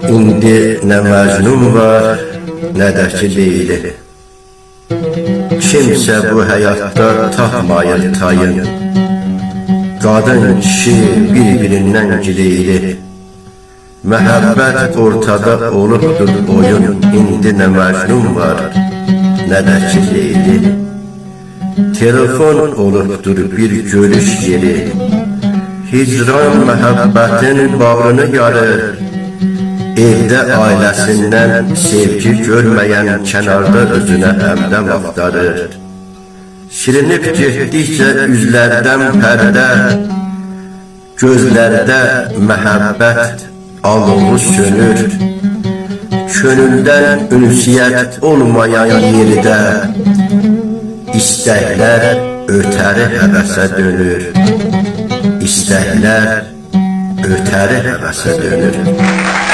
İndi nə Məcnun var, nə də ki Leyli. Kimsə bu həyatda tapmayır tayın. Qadın, kişi bir-birindən gileyli. Məhəbbət ortada olubdur oyun. İndi nə Məcnun var, nə də ki Leyli. Telefon olubdur bir görüş yeri. Hicran məhəbbətin bağrını yarır. Evdə ailəsindən sevgi görməyən kənarda özünə həmdəm axtarır. Şirinib getdikcə üzlərdən pərdə, gözlərdə məhəbbət alovu sönür. Könüldən ünsiyyət olmayan yerdə İstəklər ötəri həvəsə dönür. İstəklər ötəri həvəsə dönür.